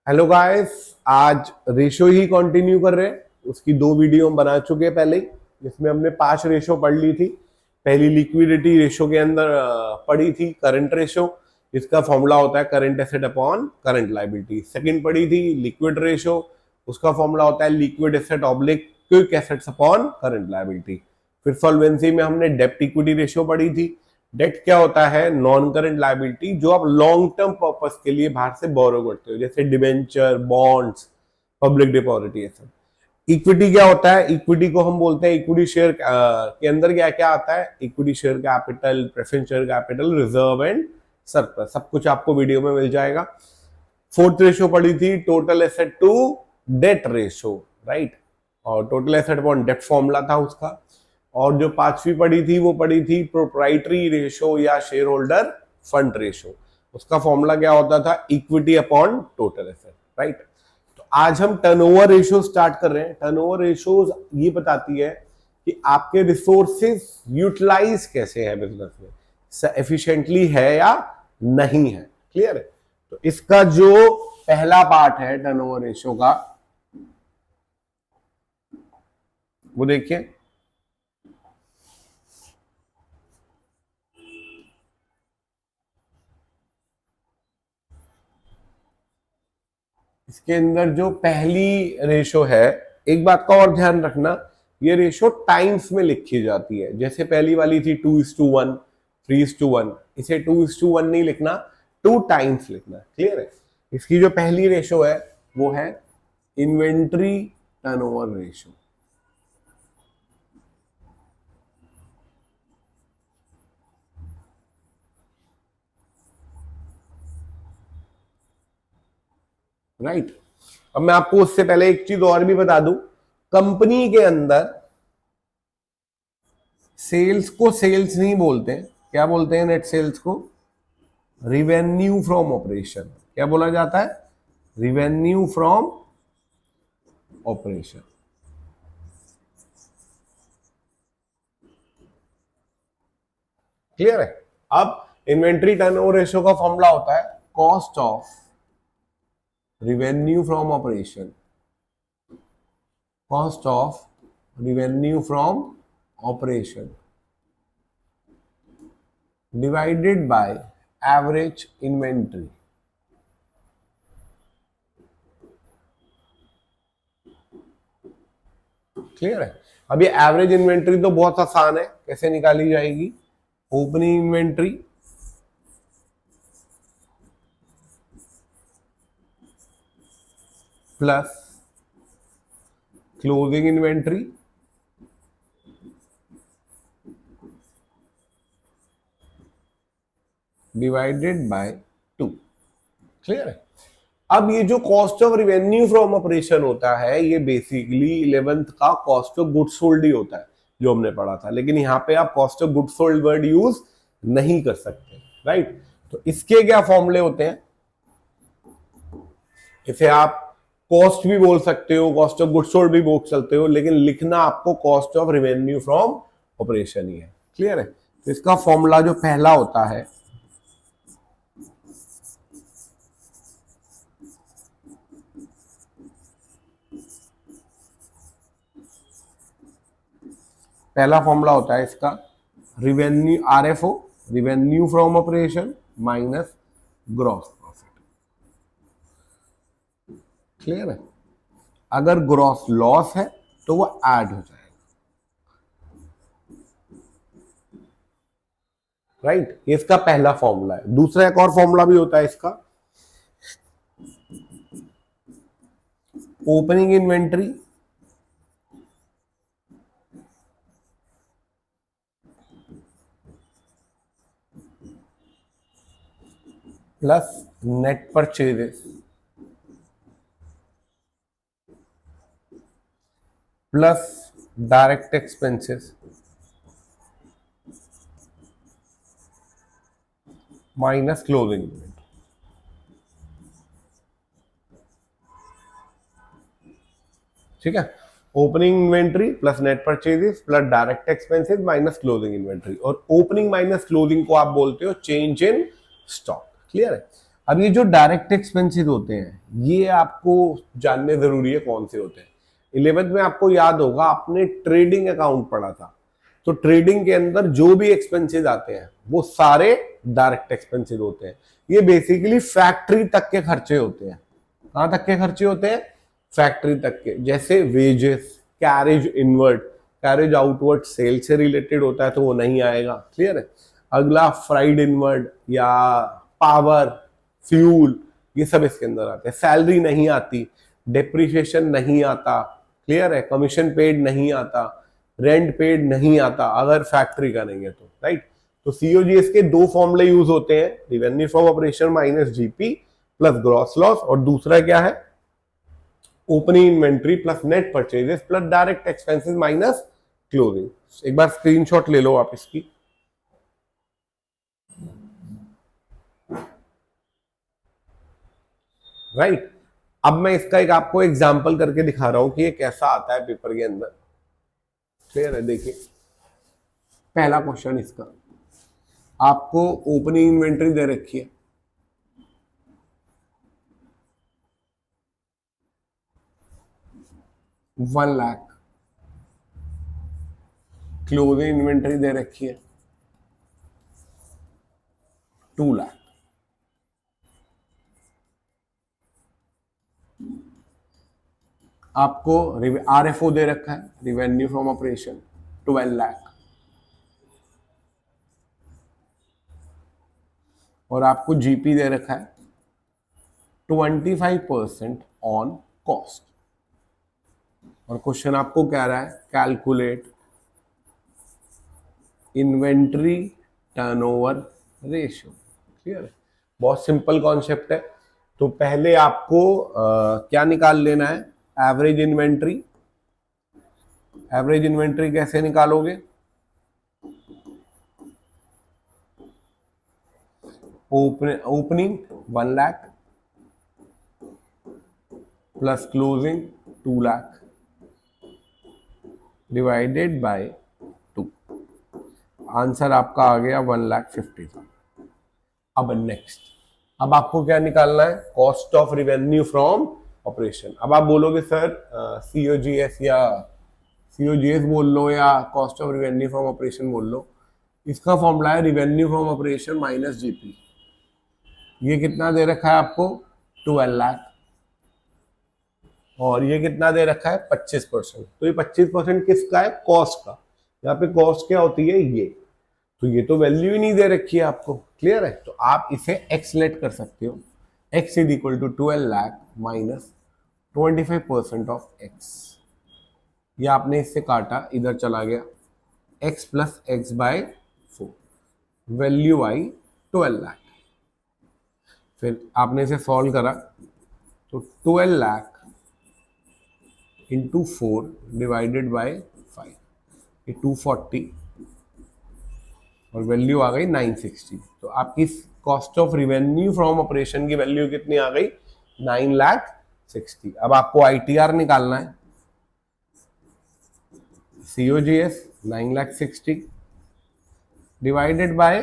Hello guys, आज ratio ही continue कर रहे हैं। उसकी दो वीडियो हम बना चुके हैं पहले ही, जिसमें हमने 5 रेशो पढ़ ली थी। पहली लिक्विडिटी रेशो के अंदर पढ़ी थी करंट रेशो, इसका फॉर्मूला होता है current asset upon current liability. Second पढ़ी थी लिक्विड रेशो, उसका फॉर्मूला होता है liquid asset oblique quick assets upon current liability. फिर सॉल्वेंसी में हमने डेब्ट इक्विटी रेशो पढ़ी थी। डेट क्या होता है? नॉन करंट लायबिलिटी जो आप लॉन्ग टर्म पर्पस के लिए बाहर से बोरो करते हो, जैसे डिबेंचर, बॉन्ड्स, पब्लिक डिपॉजिट, ये सब। इक्विटी क्या होता है? इक्विटी को हम बोलते हैं इक्विटी शेयर के अंदर क्या क्या आता है? Equity share capital, preference share capital, reserve and surplus, सब कुछ आपको वीडियो में मिल जाएगा। फोर्थ रेशो पड़ी थी total asset to debt ratio, right, और total asset upon debt formula था उसका। और जो पांचवी पड़ी थी वो पड़ी थी प्रोप्राइटरी रेशो या शेयर होल्डर फंड रेशो, उसका फॉर्मूला क्या होता था? Equity upon total asset, right. तो आज हम टर्नओवर रेशो स्टार्ट कर रहे हैं। टर्नओवर रेशो ये बताती है कि आपके रिसोर्सेज यूटिलाइज कैसे है बिजनेस में, एफिशिएंटली है या नहीं है। क्लियर है? तो इसका जो पहला पार्ट है टर्नओवर रेशो का, वो देखिए। इसके अंदर जो पहली रेशो है, एक बात का और ध्यान रखना, ये रेशो टाइम्स में लिखी जाती है। जैसे पहली वाली थी 2:1, 3:1, इसे 2:1 नहीं लिखना, 2 टाइम्स लिखना। क्लियर है? इसकी जो पहली रेशो है वो है इन्वेंट्री टर्नओवर रेशो। राइट। अब मैं आपको उससे पहले एक चीज और भी बता दूं, कंपनी के अंदर सेल्स को सेल्स नहीं बोलते, क्या बोलते हैं? नेट सेल्स को रिवेन्यू फ्रॉम ऑपरेशन। क्या बोला जाता है? Revenue from operation. क्लियर है? अब इन्वेंट्री टर्नओवर रेशियो का फॉर्मूला होता है cost of revenue from operation, cost of revenue from operation divided by average inventory. Clear है? अब ये एवरेज इन्वेंट्री तो बहुत आसान है, कैसे निकाली जाएगी? Opening inventory plus closing inventory divided by 2। Clear है? अब ये जो cost of revenue from operation होता है, ये बेसिकली 11th का कॉस्ट ऑफ गुड्स सोल्ड ही होता है जो हमने पढ़ा था, लेकिन यहां पे आप cost of goods sold word use नहीं कर सकते। राइट? तो इसके क्या फॉर्मूले होते हैं? इसे आप कॉस्ट भी बोल सकते हो, कॉस्ट ऑफ गुड्स सोल्ड भी बोल सकते हो, लेकिन लिखना आपको cost of revenue from operation ही है। क्लियर है? तो इसका फॉर्मूला जो पहला होता है, पहला फॉर्मूला होता है इसका revenue, RFO, revenue from operation minus gross profit. Clear है? अगर ग्रॉस लॉस है तो वो ऐड हो जाएगा। राइट? ये इसका पहला फॉर्मूला है। दूसरा एक और फॉर्मूला भी होता है इसका, opening inventory plus net purchases plus direct expenses minus closing inventory. ठीक है? Opening inventory plus net purchases plus direct expenses minus closing inventory, और ओपनिंग माइनस क्लोजिंग को आप बोलते हो चेंज इन स्टॉक। क्लियर है? अब ये जो डायरेक्ट एक्सपेंसेस होते हैं ये आपको जानने जरूरी है कौन से होते हैं। 11th में आपको याद होगा आपने ट्रेडिंग अकाउंट पढ़ा था, तो ट्रेडिंग के अंदर जो भी एक्सपेंसेस आते हैं वो सारे डायरेक्ट एक्सपेंसेस होते हैं। ये बेसिकली फैक्ट्री तक के खर्चे होते हैं। कहां तक के खर्चे होते हैं? फैक्ट्री तक के। जैसे wages, carriage inward, carriage outward sale से रिलेटेड होता है तो वो नहीं आएगा। क्लियर है? अगला फ्राइड इनवर्ड या पावर, फ्यूल, ये सब इसके अंदर आते हैं। सैलरी नहीं आती, डेप्रिसिएशन नहीं आता, क्लियर है, कमीशन पेड नहीं आता, रेंट पेड नहीं आता अगर फैक्ट्री करेंगे तो, राइट। तो सीओजीएस के दो फॉर्मूले यूज होते हैं, revenue from operation minus GP plus gross loss, और दूसरा क्या है? Opening inventory plus net purchases plus direct expenses minus closing. एक बार स्क्रीनशॉट ले लो आप इसकी। राइट। अब मैं इसका एक आपको एग्जांपल करके दिखा रहा हूं कि ये कैसा आता है पेपर के अंदर। क्लियर है? देखिए पहला क्वेश्चन इसका, आपको ओपनिंग इन्वेंट्री दे रखी है, वन लाख। क्लोजिंग इन्वेंट्री दे रखी है 2 लाख। आपको आरएफओ दे रखा है, रिवेन्यू फ्रॉम ऑपरेशन 12 लाख, और आपको जीपी दे रखा है 25% ऑन कॉस्ट। और क्वेश्चन आपको कह रहा है calculate inventory turnover ratio. Clear है? बहुत सिंपल कॉन्सेप्ट है। तो पहले आपको क्या निकाल लेना है? Average inventory. एवरेज इन्वेंट्री कैसे निकालोगे? Opening 1 lakh plus closing 2 lakh divided bye 2। Answer आपका आ गया 1,50,000। अब नेक्स्ट, अब आपको क्या निकालना है? Cost of revenue from operation. अब आप बोलोगे सर सीओजीएस या सीओजीएस बोल लो या cost of revenue from operation बोल लो। इसका फॉर्मूला है revenue from operation minus GP. ये कितना दे रखा है आपको? 12 लाख। और ये कितना दे रखा है? 25%। तो ये 25% किसका है? कॉस्ट का। यहाँ पे कॉस्ट क्या होती है? ये। तो ये तो वैल्यू ही नहीं दे रखी है आपको। क्लियर है? तो आप इसे एक्स लेट कर सकते हो। x is equal to 12 lakh minus 25% of x। ये आपने इससे काटा, इधर चला गया, x plus X by 4, value आई 12 लाख। फिर आपने इसे सॉल्व करा तो 12 लाख इंटू 4 डिवाइडेड बाय 5, ये 240, और वैल्यू आ गई 960। तो आपकी cost of revenue from operation की वैल्यू कितनी आ गई? 9,60,000। अब आपको आईटीआर निकालना है। COGS 9,60,000 divided by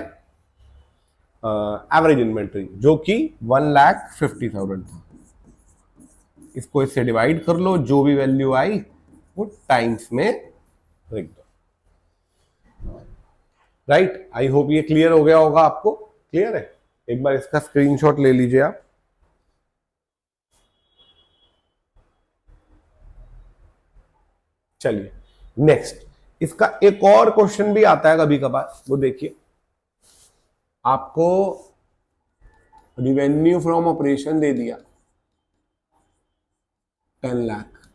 average inventory जो कि 1,50,000 था। इसको इससे डिवाइड कर लो, जो भी वैल्यू आई वो टाइम्स में लिख दो। राइट। आई होप ये क्लियर हो गया होगा आपको। क्लियर है? एक बार इसका स्क्रीनशॉट ले लीजिए आप। चलिए नेक्स्ट, इसका एक और क्वेश्चन भी आता है कभी कभार, वो देखिए। आपको रिवेन्यू फ्रॉम ऑपरेशन दे दिया 10 लाख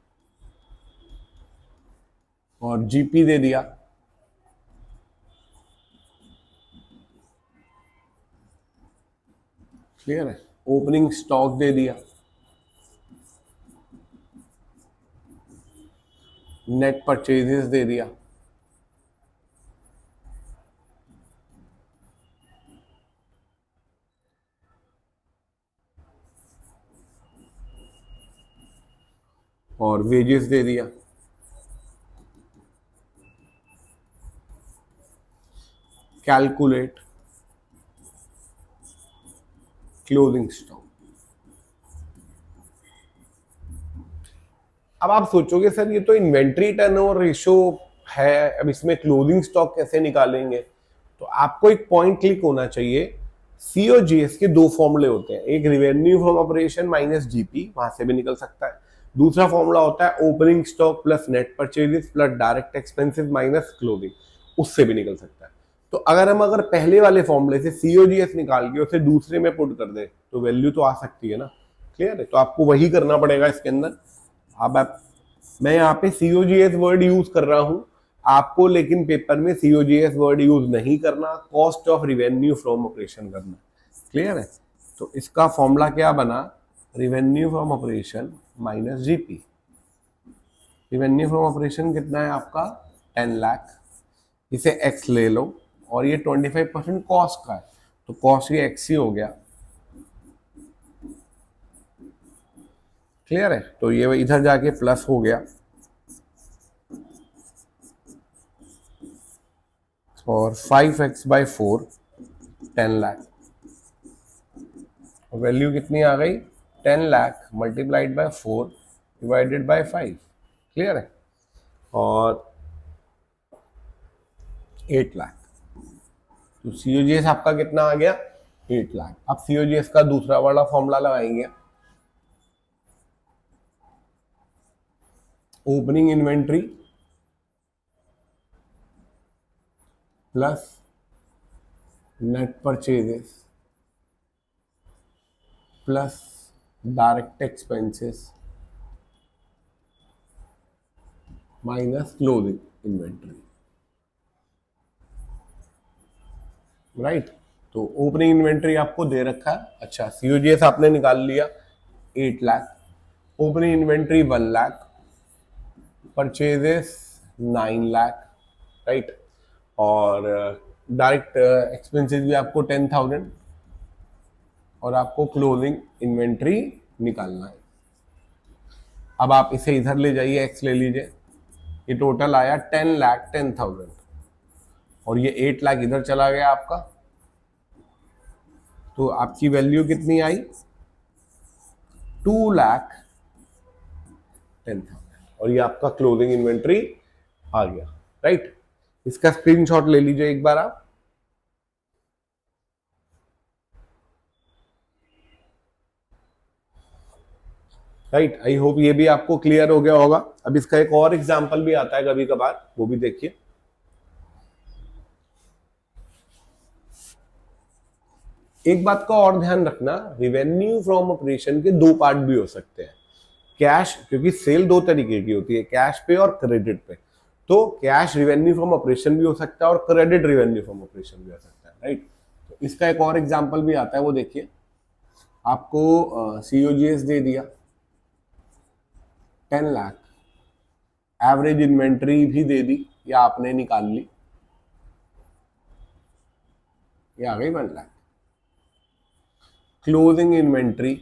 और जीपी दे दिया क्लियर है, ओपनिंग स्टॉक दे दिया, नेट परचेजेस दे दिया, और वेजेस दे दिया। Calculate closing stock. अब आप सोचोगे सर ये तो इन्वेंट्री टर्नओवर रेशो है, अब इसमें क्लोजिंग स्टॉक कैसे निकालेंगे? तो आपको एक पॉइंट क्लिक होना चाहिए। सीओजीएस के दो फॉर्मूले होते हैं, एक revenue from operation minus GP, वहां से भी निकल सकता है। दूसरा फॉर्मूला होता है opening stock plus net purchases plus direct expenses minus closing, उससे भी निकल सकता है। तो अगर पहले वाले फॉर्मूले से सीओजीएस निकाल के उसे दूसरे में पुट कर दे तो वैल्यू तो आ सकती है ना। क्लियर है? तो आपको वही करना पड़ेगा इसके अंदर। अब मैं यहाँ पे सीओजीएस वर्ड यूज कर रहा हूं आपको, लेकिन पेपर में सीओजीएस वर्ड यूज नहीं करना, cost of revenue from operation करना। क्लियर है? तो इसका फॉर्मूला क्या बना? Revenue from operation minus GP. Revenue from operation कितना है आपका? 10 लाख। इसे एक्स ले लो और ये 25% कॉस्ट का है, तो कॉस्ट ये एक्स ही हो गया। क्लियर है? तो ये इधर जाके प्लस हो गया और 5x/4 10 लाख। वैल्यू कितनी आ गई? 10 lakh multiplied by 4 divided by 5। Clear है? और 8 लाख। तो सीओजीएस आपका कितना आ गया? 8 लाख। अब सीओजीएस का दूसरा वाला फॉर्मूला लगाएंगे। Opening inventory plus net purchases plus direct expenses minus closing inventory. Right? तो ओपनिंग इन्वेंट्री आपको दे रखा है। अच्छा, सीओजीएस आपने निकाल लिया 8 lakh, opening inventory 1 lakh, purchases 9 lakh. Right? और डायरेक्ट एक्सपेंसेस भी आपको 10,000 और आपको क्लोजिंग इन्वेंट्री निकालना है। अब आप इसे इधर ले जाइए, एक्स ले लीजिए, ये टोटल आया 10,10,000 और ये 8 लाख इधर चला गया आपका, तो आपकी वैल्यू कितनी आई? 2,10,000 और ये आपका क्लोजिंग इन्वेंट्री आ गया। राइट? इसका स्क्रीनशॉट ले लीजिए एक बार आप। राइट? आई होप ये भी आपको क्लियर हो गया होगा। अब इसका एक और एग्जांपल भी आता है कभी कभार, वो भी देखिए। एक बात का और ध्यान रखना, रिवेन्यू फ्रॉम ऑपरेशन के दो पार्ट भी हो सकते हैं। कैश, क्योंकि सेल दो तरीके की होती है, कैश पे और क्रेडिट पे। तो कैश रिवेन्यू फ्रॉम ऑपरेशन भी हो सकता है और क्रेडिट रिवेन्यू फ्रॉम ऑपरेशन भी हो सकता है। राइट? तो इसका एक और एग्जांपल भी आता है, वो देखिए। आपको सीओजीएस दे दिया 10 लाख, एवरेज इन्वेंट्री भी दे दी या आपने निकाल ली, ये आ गई 1 lakh. Closing inventory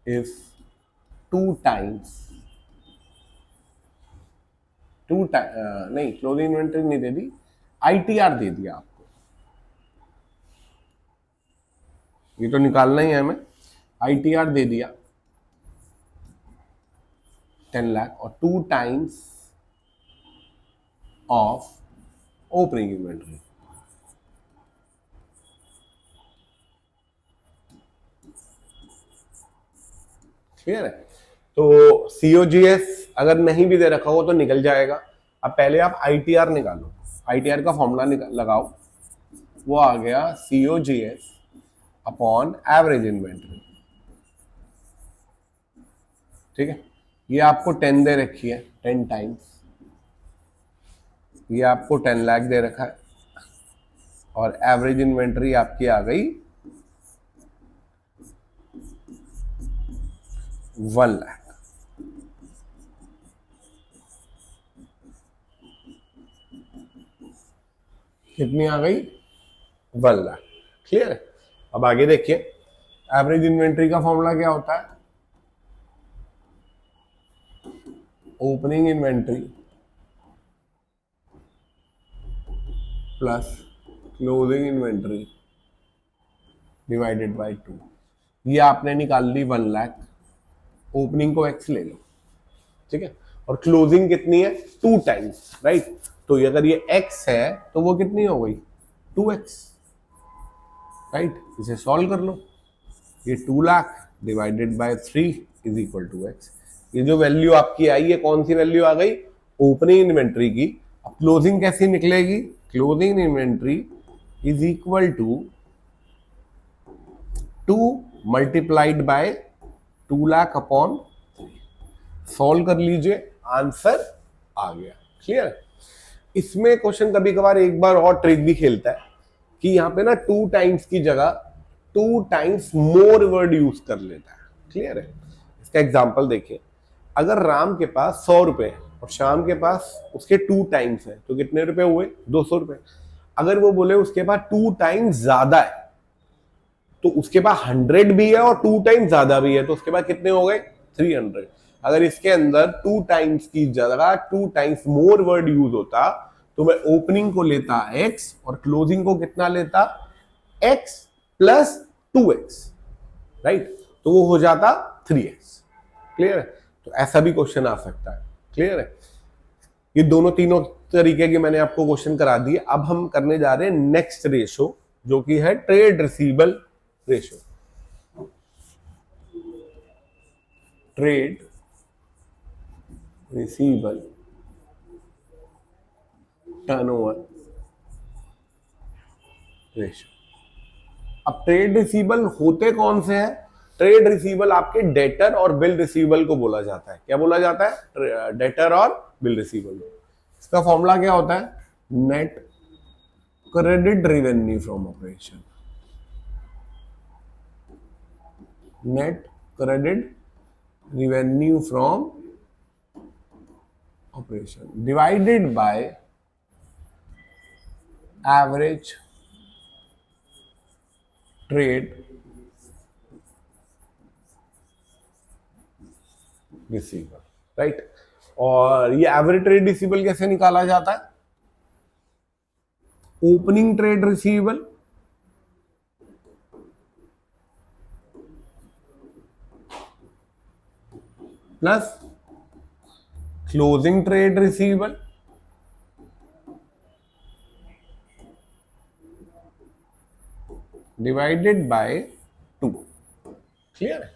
is 2 times, नहीं, क्लोजिंग इन्वेंट्री नहीं दे दी, आईटीआर दे दिया आपको। ये तो निकालना ही है हमें। आईटीआर दे दिया 10 लाख और 2 times of opening inventory. Clear है? तो सीओजीएस अगर नहीं भी दे रखा हो तो निकल जाएगा। अब पहले आप आईटीआर निकालो, आईटीआर का फॉर्मूला लगाओ, वो आ गया सीओजीएस अपॉन एवरेज इन्वेंट्री। ठीक है? ये आपको 10 दे रखी है, 10 टाइम्स। ये आपको 10 लाख दे रखा है और एवरेज इन्वेंट्री आपकी आ गई 1 लाख। कितनी आ गई? 1 लाख। क्लियर है? अब आगे देखिए, एवरेज इन्वेंट्री का फॉर्मूला क्या होता है? Opening inventory plus closing inventory divided by 2। ये आपने निकाल ली 1 लाख, ओपनिंग को x ले लो, ठीक है, और क्लोजिंग कितनी है 2 टाइम्स, राइट। तो अगर ये x है तो वो कितनी हो गई 2x, राइट। इसे सॉल्व कर लो, ये 2 lakh divided by 3 is equal to x। ये जो वैल्यू आपकी आई है कौन सी वैल्यू आ गई, ओपनिंग इन्वेंट्री की। अब क्लोजिंग कैसी निकलेगी, closing inventory is equal to 2 multiplied by 2 lakh upon 3। Solve कर लीजिए, आंसर आ गया। क्लियर। इसमें क्वेश्चन कभी कभार एक बार और ट्रिक भी खेलता है कि यहाँ पे ना 2 टाइम्स की जगह 2 टाइम्स मोर वर्ड यूज कर लेता है। क्लियर है। इसका एग्जांपल देखिए, अगर राम के पास 100 रुपए है और श्याम के पास उसके 2 टाइम्स है तो कितने रुपए हुए 200 रुपए। अगर वो बोले उसके पास 2 टाइम्स ज्यादा है तो उसके पास 100 भी है और 2 टाइम्स ज्यादा भी है तो उसके पास कितने हो गए 300। अगर इसके अंदर 2 टाइम्स की जगह 2 टाइम्स मोर वर्ड यूज होता तो मैं ओपनिंग को लेता x और क्लोजिंग को कितना लेता x प्लस 2x, राइट। तो वो हो जाता 3x। क्लियर है। तो ऐसा भी क्वेश्चन आ सकता है। क्लियर है। ये दोनों तीनों तरीके के मैंने आपको क्वेश्चन करा दिए। अब हम करने जा रहे हैं नेक्स्ट रेशो जो कि है trade receivable ratio. Trade receivable turnover ratio. अब ट्रेड रिसीवेबल होते कौन से हैं, ट्रेड रिसीवेबल आपके डेटर और बिल रिसीवेबल को बोला जाता है। क्या बोला जाता है, डेटर और बिल रिसीवेबल। इसका फॉर्मूला क्या होता है, net credit revenue from operation, net credit revenue from operation divided by average trade receivable, right. और ये एवरेज ट्रेड रिसीवेबल कैसे निकाला जाता है, opening trade receivable plus closing trade receivable divided by 2। Clear है।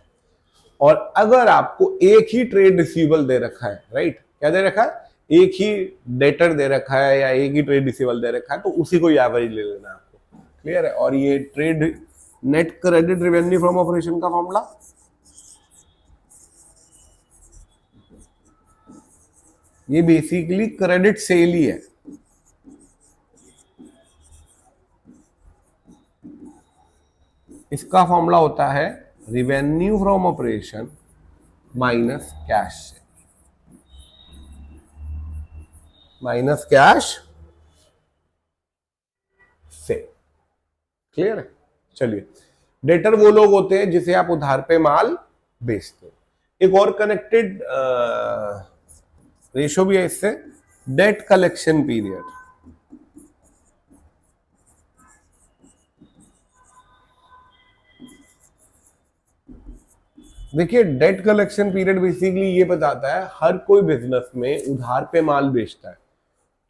और अगर आपको एक ही ट्रेड रिसीवेबल दे रखा है, राइट, क्या दे रखा है, एक ही डेटर दे रखा है या एक ही ट्रेड रिसीवेबल दे रखा है तो उसी को एवरेज ले लेना आपको। क्लियर है। और ये trade net credit revenue from operation का फॉर्मूला ये बेसिकली क्रेडिट सेल ही है। इसका फॉर्मूला होता है revenue from operation minus cash से, माइनस कैश से। क्लियर है। चलिए, डेटर वो लोग होते हैं जिसे आप उधार पे माल बेचते हो। एक और कनेक्टेड रेशो भी है इससे, डेट कलेक्शन पीरियड। देखिए, डेट कलेक्शन पीरियड बेसिकली ये बताता है हर कोई बिजनेस में उधार पे माल बेचता है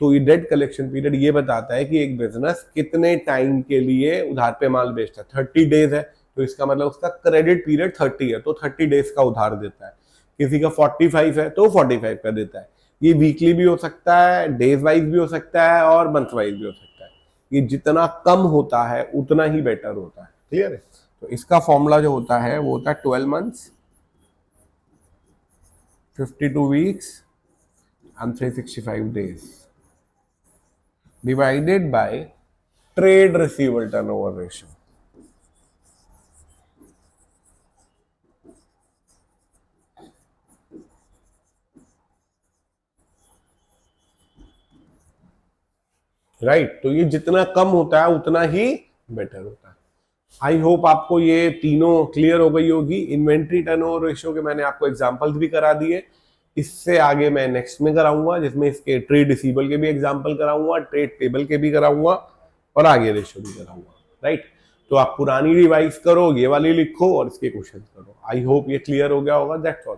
तो ये डेट कलेक्शन पीरियड ये बताता है कि एक बिजनेस कितने टाइम के लिए उधार पे माल बेचता है। 30 डेज है तो इसका मतलब उसका क्रेडिट पीरियड 30 है तो 30 डेज का उधार देता है। किसी का 45 है तो 45 का देता है। ये वीकली भी हो सकता है, डेज वाइज भी हो सकता है और मंथ वाइज भी हो सकता है। ये जितना कम होता है उतना ही बेटर होता है। क्लियर है। तो इसका फॉर्मूला जो होता है वो होता है 12 months 52 weeks and 365 days divided by trade receivable turnover ratio. Right. तो ये जितना कम होता है उतना ही बेटर होता है। आई होप आपको ये तीनों क्लियर हो गई होगी। इन्वेंट्री टर्नओवर रेशियो के मैंने आपको एग्जांपल्स भी करा दिए। इससे आगे मैं नेक्स्ट में कराऊंगा जिसमें इसके ट्रेड रिसीवेबल के भी एग्जांपल कराऊंगा, ट्रेड पेबल के भी कराऊंगा और आगे रेशियो भी कराऊंगा। राइट। तो आप पुरानी रिवाइज करो, ये वाली लिखो और इसके क्वेश्चन करो। आई होप ये क्लियर हो गया होगा। That's all.